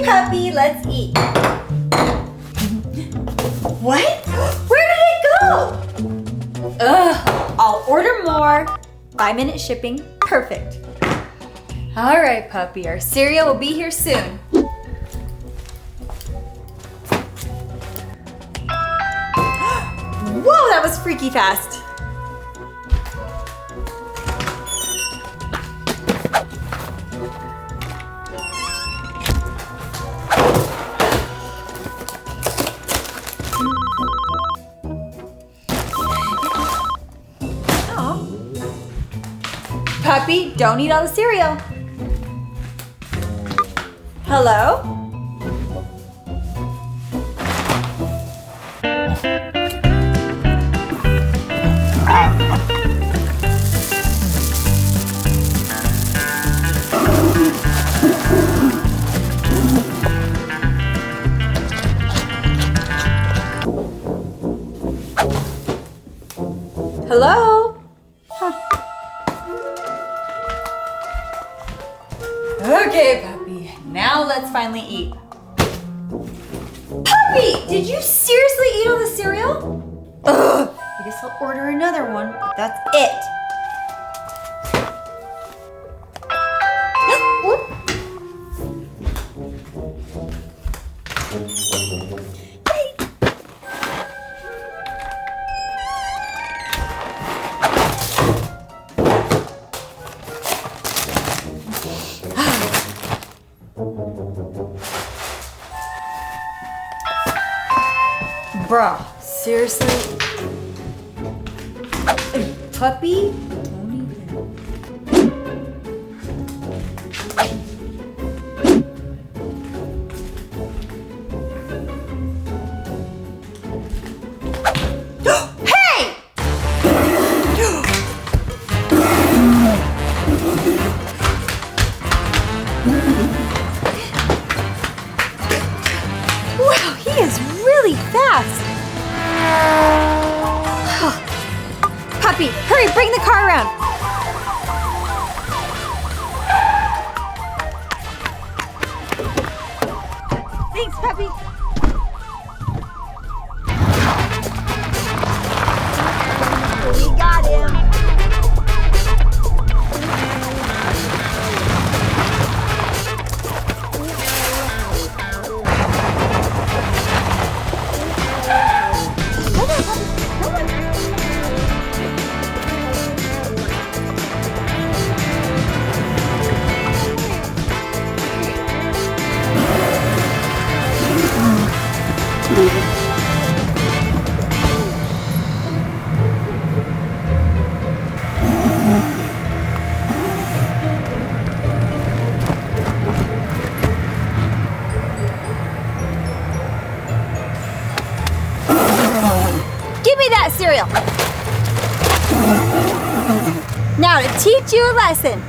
puppy, let's eat. What? Where did it go? Ugh, I'll order more. 5-minute shipping, perfect. All right, puppy, our cereal will be here soon. Whoa, that was freaky fast. Puppy, don't eat all the cereal. Hello? Hello? Okay, puppy, now let's finally eat. Puppy, did you seriously eat all the cereal? Ugh, I guess I'll order another one, but that's it. Bruh, seriously? Puppy? Don't even. Hey! Wow, he is really fast. Puppy, hurry, bring the car around. Thanks, Puppy. We got him. Give me that cereal. Now to teach you a lesson.